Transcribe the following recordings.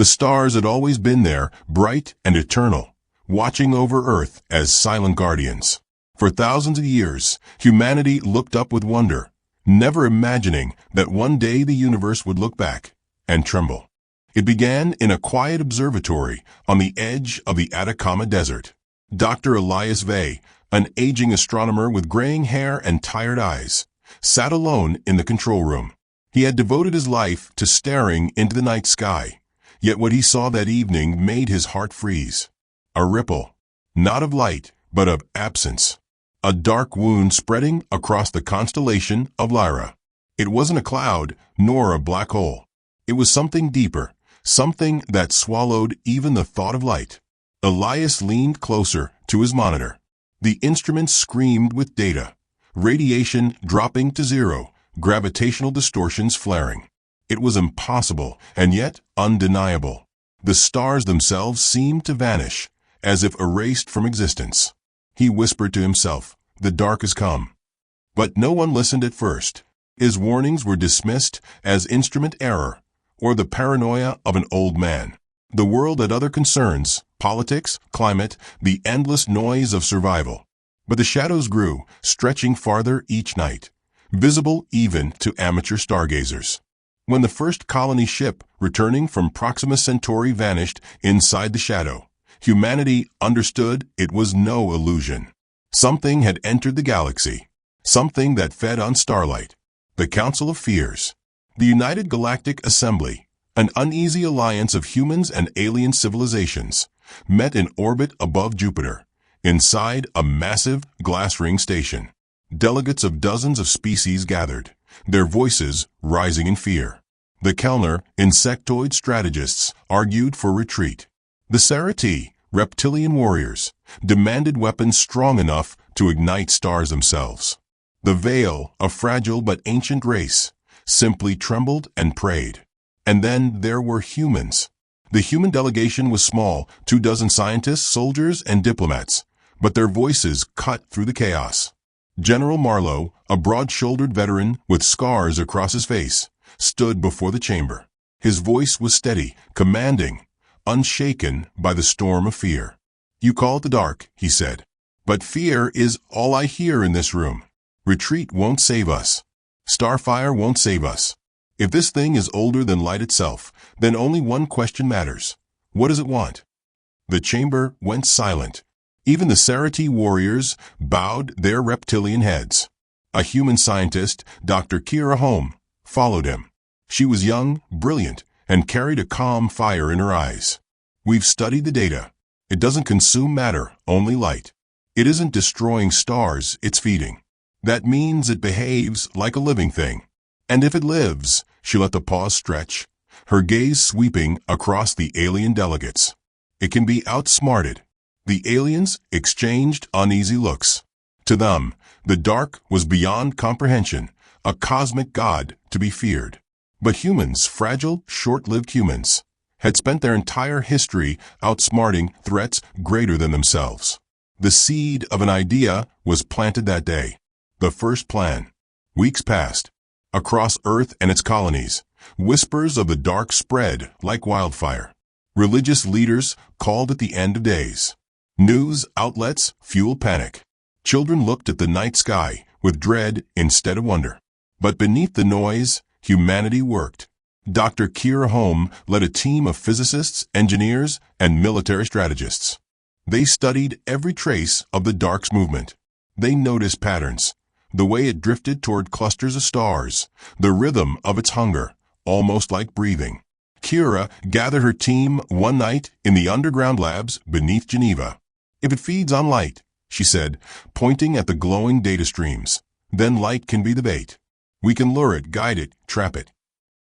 The stars had always been there, bright and eternal, watching over Earth as silent guardians. For thousands of years, humanity looked up with wonder, never imagining that one day the universe would look back and tremble. It began in a quiet observatory on the edge of the Atacama Desert. Dr. Elias Vey, an aging astronomer with graying hair and tired eyes, sat alone in the control room. He had devoted his life to staring into the night sky, yet what he saw that evening made his heart freeze. A ripple, not of light, but of absence. A dark wound spreading across the constellation of Lyra. It wasn't a cloud, nor a black hole. It was something deeper, something that swallowed even the thought of light. Elias leaned closer to his monitor. The instrument screamed with data. Radiation dropping to zero, gravitational distortions flaring. It was impossible, and yet undeniable. The stars themselves seemed to vanish, as if erased from existence. He whispered to himself, "The dark has come." But no one listened at first. His warnings were dismissed as instrument error, or the paranoia of an old man. The world had other concerns: politics, climate, the endless noise of survival. But the shadows grew, stretching farther each night, visible even to amateur stargazers. When the first colony ship returning from Proxima Centauri vanished inside the shadow, humanity understood it was no illusion. Something had entered the galaxy, something that fed on starlight. The Council of Fears, the United Galactic Assembly, an uneasy alliance of humans and alien civilizations, met in orbit above Jupiter, inside a massive glass ring station. Delegates of dozens of species gathered, their voices rising in fear. The Kellner, insectoid strategists, argued for retreat. The Cerati, reptilian warriors, demanded weapons strong enough to ignite stars themselves. The Veil, a fragile but ancient race, simply trembled and prayed. And then there were humans. The human delegation was small, 24 scientists, soldiers, and diplomats, but their voices cut through the chaos. General Marlowe, a broad-shouldered veteran with scars across his face, stood before the chamber. His voice was steady, commanding, unshaken by the storm of fear. "You call it the dark," he said, "but fear is all I hear in this room. Retreat won't save us. Starfire won't save us. If this thing is older than light itself, then only one question matters. What does it want?" The chamber went silent. Even the Cerati warriors bowed their reptilian heads. A human scientist, Dr. Kira Holm, followed him. She was young, brilliant, and carried a calm fire in her eyes. "We've studied the data. It doesn't consume matter, only light. It isn't destroying stars, it's feeding. That means it behaves like a living thing. And if it lives," she let the pause stretch, her gaze sweeping across the alien delegates, "it can be outsmarted." The aliens exchanged uneasy looks. To them, the dark was beyond comprehension, a cosmic god to be feared. But humans, fragile, short-lived humans, had spent their entire history outsmarting threats greater than themselves. The seed of an idea was planted that day. The first plan. Weeks passed. Across Earth and its colonies, whispers of the dark spread like wildfire. Religious leaders called it the end of days. News outlets fueled panic. Children looked at the night sky with dread instead of wonder. But beneath the noise, humanity worked. Dr. Kira Holm led a team of physicists, engineers, and military strategists. They studied every trace of the dark's movement. They noticed patterns, the way it drifted toward clusters of stars, the rhythm of its hunger, almost like breathing. Kira gathered her team one night in the underground labs beneath Geneva. "If it feeds on light," she said, pointing at the glowing data streams, "then light can be the bait. We can lure it, guide it, trap it."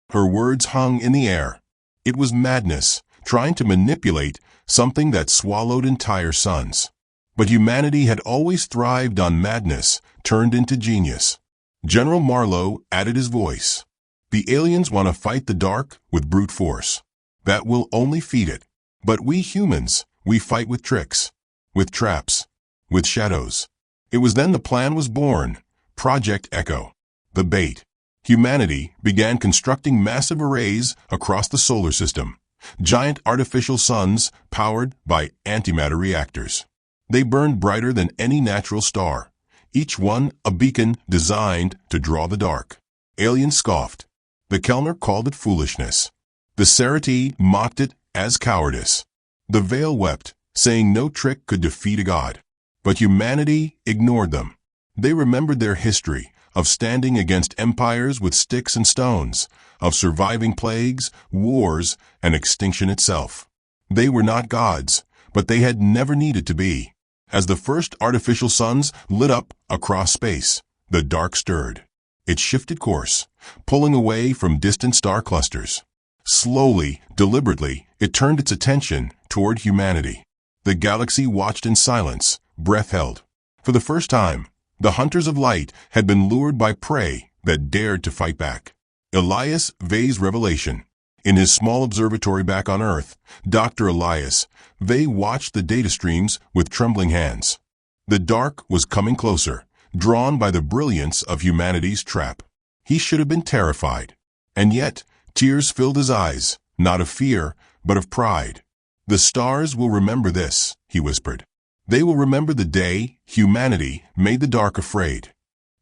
Her words hung in the air. It was madness, trying to manipulate something that swallowed entire suns. But humanity had always thrived on madness turned into genius. General Marlowe added his voice. "The aliens want to fight the dark with brute force. That will only feed it. But we humans, we fight with tricks, with traps, with shadows." It was then the plan was born. Project Echo. The bait. Humanity began constructing massive arrays across the solar system, giant artificial suns powered by antimatter reactors. They burned brighter than any natural star, each one a beacon designed to draw the dark. Aliens scoffed. The Kellner called it foolishness. The Cerati mocked it as cowardice. The Veil wept, saying no trick could defeat a god. But humanity ignored them. They remembered their history of standing against empires with sticks and stones, of surviving plagues, wars, and extinction itself. They were not gods, but they had never needed to be. As the first artificial suns lit up across space, the dark stirred. It shifted course, pulling away from distant star clusters. Slowly, deliberately, it turned its attention toward humanity. The galaxy watched in silence, breath held. For the first time, the hunters of light had been lured by prey that dared to fight back. Elias Vey's revelation. In his small observatory back on Earth, Dr. Elias Vey watched the data streams with trembling hands. The dark was coming closer, drawn by the brilliance of humanity's trap. He should have been terrified. And yet, tears filled his eyes, not of fear, but of pride. "The stars will remember this," he whispered. "They will remember the day humanity made the dark afraid."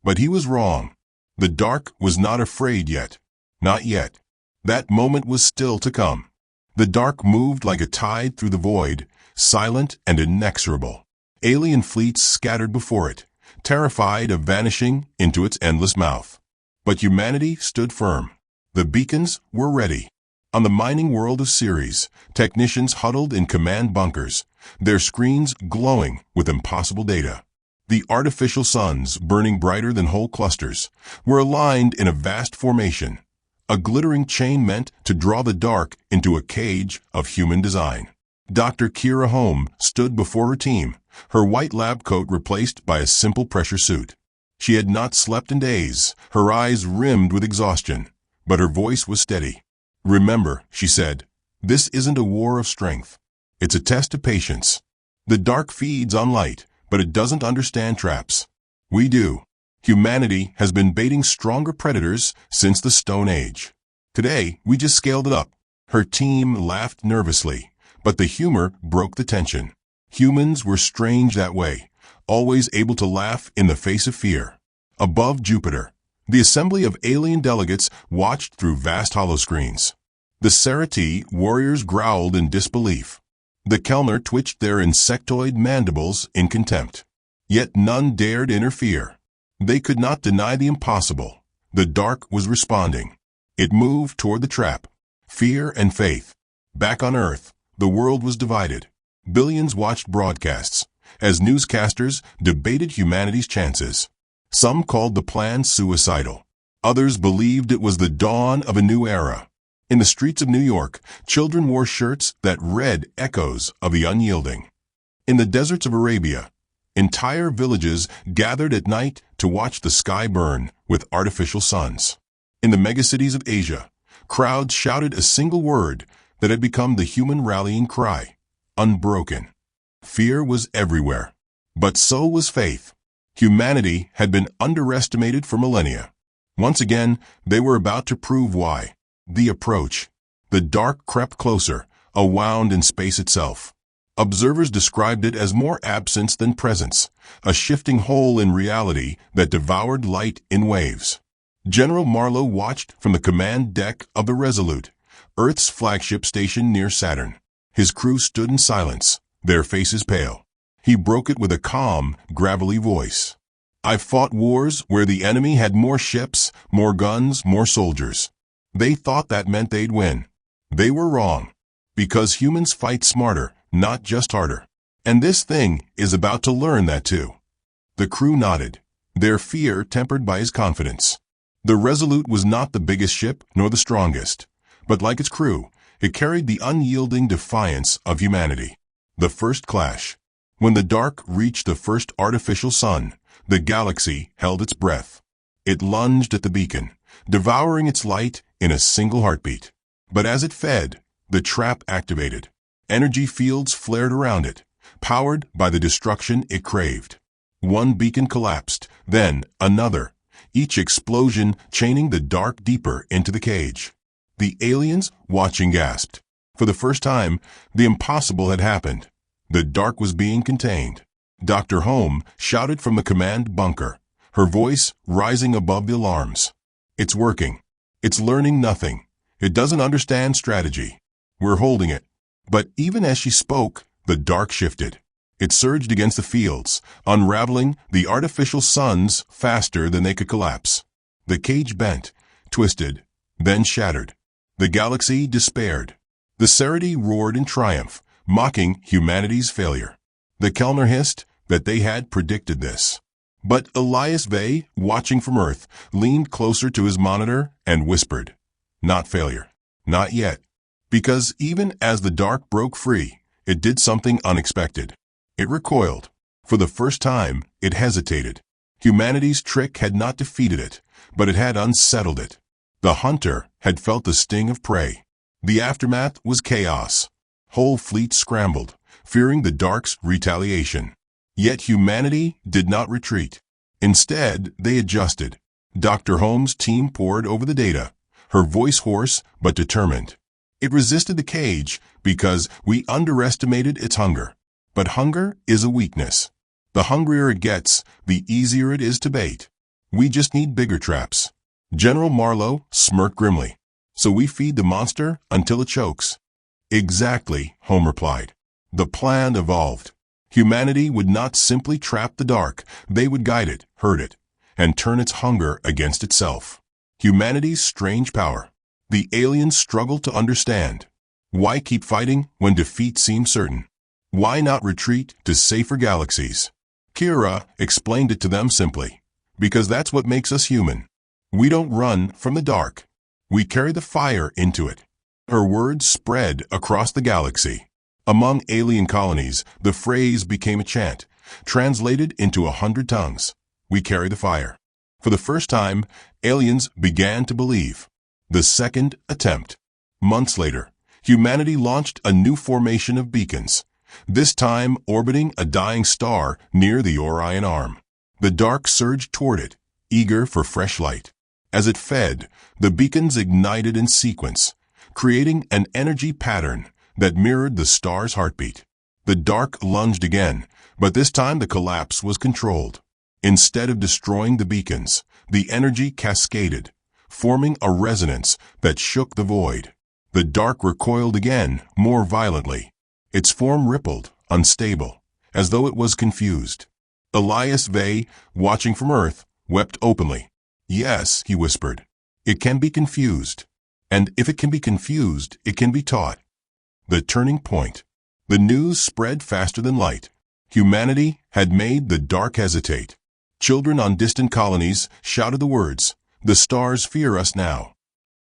But he was wrong. The dark was not afraid yet. Not yet. That moment was still to come. The dark moved like a tide through the void, silent and inexorable. Alien fleets scattered before it, terrified of vanishing into its endless mouth. But humanity stood firm. The beacons were ready. On the mining world of Ceres, technicians huddled in command bunkers, their screens glowing with impossible data. The artificial suns, burning brighter than whole clusters, were aligned in a vast formation, a glittering chain meant to draw the dark into a cage of human design. Dr. Kira Holm stood before her team, her white lab coat replaced by a simple pressure suit. She had not slept in days, her eyes rimmed with exhaustion, but her voice was steady. "Remember," she said, "this isn't a war of strength. It's a test of patience. The dark feeds on light, but it doesn't understand traps. We do. Humanity has been baiting stronger predators since the Stone Age. Today, we just scaled it up." Her team laughed nervously, but the humor broke the tension. Humans were strange that way, always able to laugh in the face of fear. Above Jupiter, the assembly of alien delegates watched through vast holoscreens. The Cerati warriors growled in disbelief. The Kellner twitched their insectoid mandibles in contempt. Yet none dared interfere. They could not deny the impossible. The dark was responding. It moved toward the trap. Fear and faith. Back on Earth, the world was divided. Billions watched broadcasts as newscasters debated humanity's chances. Some called the plan suicidal. Others believed it was the dawn of a new era. In the streets of New York, children wore shirts that read echoes of the unyielding. In the deserts of Arabia, entire villages gathered at night to watch the sky burn with artificial suns. In the megacities of Asia, crowds shouted a single word that had become the human rallying cry: unbroken. Fear was everywhere, but so was faith. Humanity had been underestimated for millennia. Once again, they were about to prove why. The approach. The dark crept closer, a wound in space itself. Observers described it as more absence than presence, a shifting hole in reality that devoured light in waves. General Marlowe watched from the command deck of the Resolute, Earth's flagship station near Saturn. His crew stood in silence, their faces pale. He broke it with a calm, gravelly voice. "I've fought wars where the enemy had more ships, more guns, more soldiers. They thought that meant they'd win. They were wrong. Because humans fight smarter, not just harder. And this thing is about to learn that too." The crew nodded, their fear tempered by his confidence. The Resolute was not the biggest ship nor the strongest, but like its crew, it carried the unyielding defiance of humanity. The first clash. When the dark reached the first artificial sun, the galaxy held its breath. It lunged at the beacon, devouring its light in a single heartbeat. But as it fed, the trap activated. Energy fields flared around it, powered by the destruction it craved. One beacon collapsed, then another, each explosion chaining the dark deeper into the cage. The aliens, watching, gasped. For the first time, the impossible had happened. The dark was being contained. Dr. Home shouted from the command bunker, her voice rising above the alarms. "It's working. It's learning nothing. It doesn't understand strategy. We're holding it." But even as she spoke, the dark shifted. It surged against the fields, unraveling the artificial suns faster than they could collapse. The cage bent, twisted, then shattered. The galaxy despaired. The Serity roared in triumph, mocking humanity's failure. The Kellner hissed that they had predicted this. But Elias Vey, watching from Earth, leaned closer to his monitor and whispered, "Not failure. Not yet." Because even as the dark broke free, it did something unexpected. It recoiled. For the first time, it hesitated. Humanity's trick had not defeated it, but it had unsettled it. The hunter had felt the sting of prey. The aftermath was chaos. Whole fleets scrambled, fearing the dark's retaliation. Yet humanity did not retreat. Instead, they adjusted. Dr. Holmes' team pored over the data, her voice hoarse but determined. It resisted the cage because we underestimated its hunger. But hunger is a weakness. The hungrier it gets, the easier it is to bait. We just need bigger traps. General Marlowe smirked grimly. "So we feed the monster until it chokes." "Exactly," Holmes replied. The plan evolved. Humanity would not simply trap the dark, they would guide it, herd it, and turn its hunger against itself. Humanity's strange power. The aliens struggled to understand. Why keep fighting when defeat seemed certain? Why not retreat to safer galaxies? Kira explained it to them simply. Because that's what makes us human. We don't run from the dark. We carry the fire into it. Her words spread across the galaxy. Among alien colonies, the phrase became a chant, translated into 100 tongues. We carry the fire. For the first time, aliens began to believe. The second attempt. Months later, humanity launched a new formation of beacons, this time orbiting a dying star near the Orion Arm. The dark surged toward it, eager for fresh light. As it fed, the beacons ignited in sequence, creating an energy pattern that mirrored the star's heartbeat. The dark lunged again, but this time the collapse was controlled. Instead of destroying the beacons, the energy cascaded, forming a resonance that shook the void. The dark recoiled again, more violently. Its form rippled, unstable, as though it was confused. Elias Vey, watching from Earth, wept openly. "Yes," he whispered, "it can be confused. And if it can be confused, it can be taught." The turning point. The news spread faster than light. Humanity had made the dark hesitate. Children on distant colonies shouted the words, "The stars fear us now."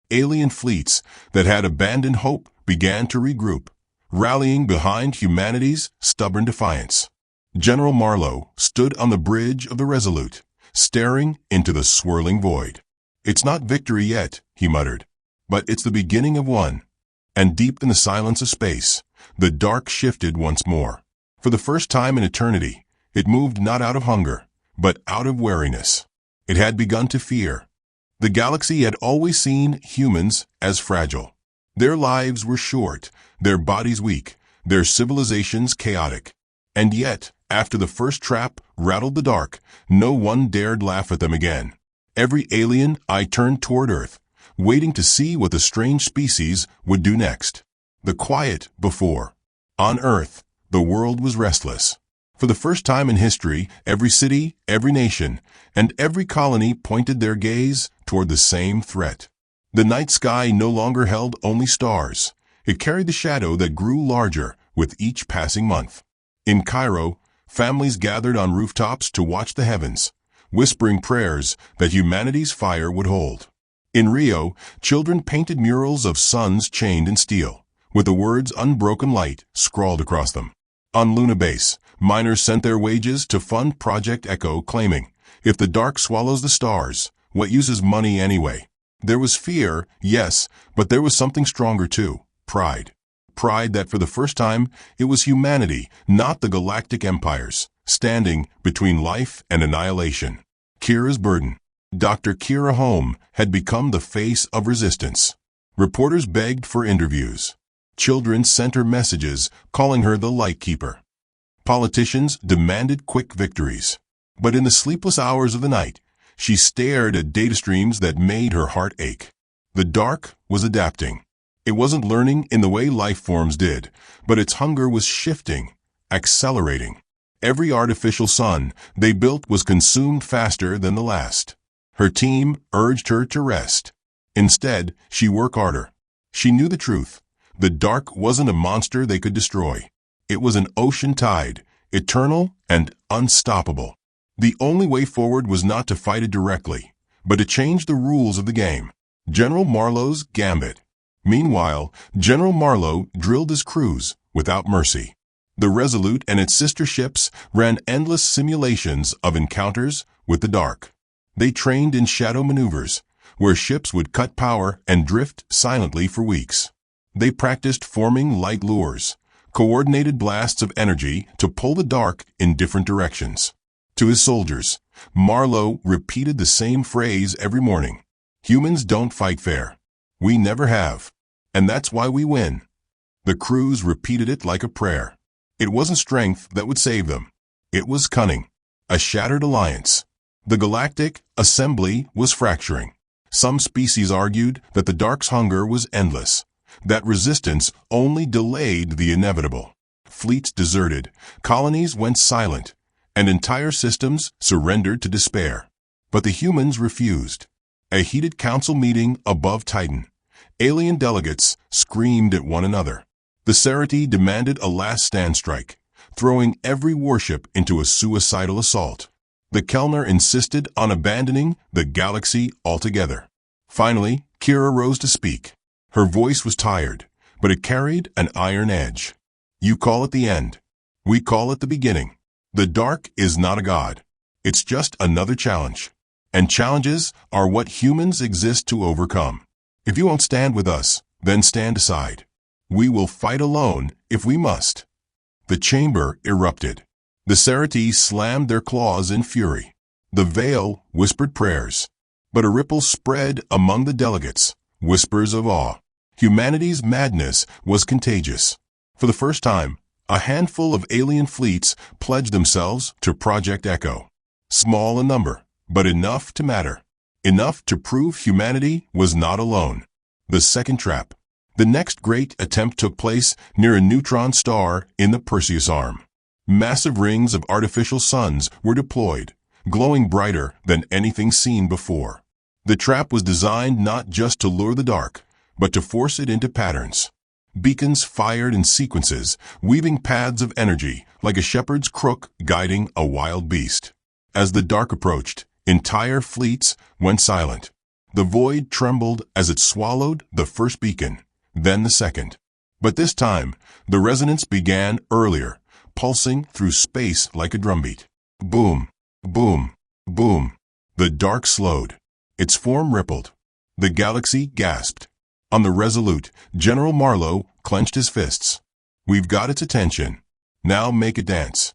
Alien fleets that had abandoned hope began to regroup, rallying behind humanity's stubborn defiance. General Marlowe stood on the bridge of the Resolute, staring into the swirling void. "It's not victory yet," he muttered, "but it's the beginning of one." And deep in the silence of space, the dark shifted once more. For the first time in eternity, it moved not out of hunger, but out of wariness. It had begun to fear. The galaxy had always seen humans as fragile. Their lives were short, their bodies weak, their civilizations chaotic. And yet, after the first trap rattled the dark, no one dared laugh at them again. Every alien eye turned toward Earth, waiting to see what the strange species would do next. The quiet before. On Earth, the world was restless. For the first time in history, every city, every nation, and every colony pointed their gaze toward the same threat. The night sky no longer held only stars. It carried the shadow that grew larger with each passing month. In Cairo, families gathered on rooftops to watch the heavens, whispering prayers that humanity's fire would hold. In Rio, children painted murals of suns chained in steel, with the words "unbroken light" scrawled across them. On Luna Base, miners sent their wages to fund Project Echo, claiming, "If the dark swallows the stars, what use is money anyway?" There was fear, yes, but there was something stronger too, pride. Pride that for the first time, it was humanity, not the galactic empires, standing between life and annihilation. Kira's burden. Dr. Kira Home had become the face of resistance. Reporters begged for interviews. Children sent her messages, calling her the light keeper. Politicians demanded quick victories. But in the sleepless hours of the night, she stared at data streams that made her heart ache. The dark was adapting. It wasn't learning in the way life forms did, but its hunger was shifting, accelerating. Every artificial sun they built was consumed faster than the last. Her team urged her to rest. Instead, she worked harder. She knew the truth. The dark wasn't a monster they could destroy. It was an ocean tide, eternal and unstoppable. The only way forward was not to fight it directly, but to change the rules of the game. General Marlowe's gambit. Meanwhile, General Marlowe drilled his crews without mercy. The Resolute and its sister ships ran endless simulations of encounters with the dark. They trained in shadow maneuvers, where ships would cut power and drift silently for weeks. They practiced forming light lures, coordinated blasts of energy to pull the dark in different directions. To his soldiers, Marlowe repeated the same phrase every morning. Humans don't fight fair. We never have. And that's why we win. The crews repeated it like a prayer. It wasn't strength that would save them. It was cunning. A shattered alliance. The galactic assembly was fracturing. Some species argued that the dark's hunger was endless, that resistance only delayed the inevitable. Fleets deserted, colonies went silent, and entire systems surrendered to despair. But the humans refused. A heated council meeting above Titan. Alien delegates screamed at one another. The Cerati demanded a last stand strike, throwing every warship into a suicidal assault. The Kellner insisted on abandoning the galaxy altogether. Finally, Kira rose to speak. Her voice was tired, but it carried an iron edge. You call it the end. We call it the beginning. The dark is not a god. It's just another challenge. And challenges are what humans exist to overcome. If you won't stand with us, then stand aside. We will fight alone if we must. The chamber erupted. The Cerati slammed their claws in fury. The veil whispered prayers. But a ripple spread among the delegates, whispers of awe. Humanity's madness was contagious. For the first time, a handful of alien fleets pledged themselves to Project Echo. Small in number, but enough to matter. Enough to prove humanity was not alone. The second trap. The next great attempt took place near a neutron star in the Perseus Arm. Massive rings of artificial suns were deployed, glowing brighter than anything seen before. The trap was designed not just to lure the dark, but to force it into patterns. Beacons fired in sequences, weaving paths of energy like a shepherd's crook guiding a wild beast. As the dark approached, entire fleets went silent. The void trembled as it swallowed the first beacon, then the second. But this time, the resonance began earlier, pulsing through space like a drumbeat. Boom, boom, boom. The dark slowed. Its form rippled. The galaxy gasped. On the Resolute, General Marlowe clenched his fists. We've got its attention. Now make it dance.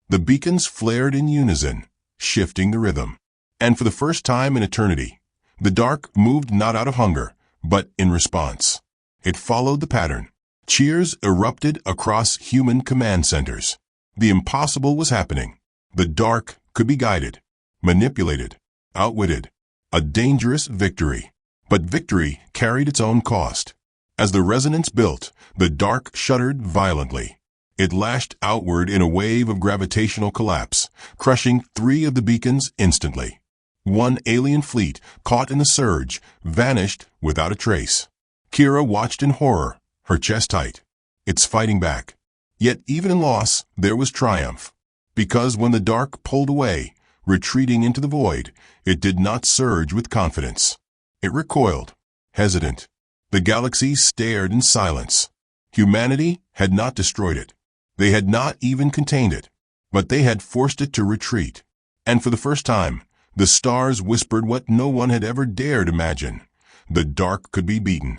The beacons flared in unison, shifting the rhythm. And for the first time in eternity, the dark moved not out of hunger, but in response. It followed the pattern. Cheers erupted across human command centers. The impossible was happening. The dark could be guided, manipulated, outwitted. A dangerous victory. But victory carried its own cost. As the resonance built, the dark shuddered violently. It lashed outward in a wave of gravitational collapse, crushing 3 of the beacons instantly. One alien fleet, caught in the surge, vanished without a trace. Kira watched in horror, her chest tight. It's fighting back. Yet even in loss, there was triumph. Because when the dark pulled away, retreating into the void, it did not surge with confidence. It recoiled, hesitant. The galaxy stared in silence. Humanity had not destroyed it. They had not even contained it. But they had forced it to retreat. And for the first time, the stars whispered what no one had ever dared imagine. The dark could be beaten.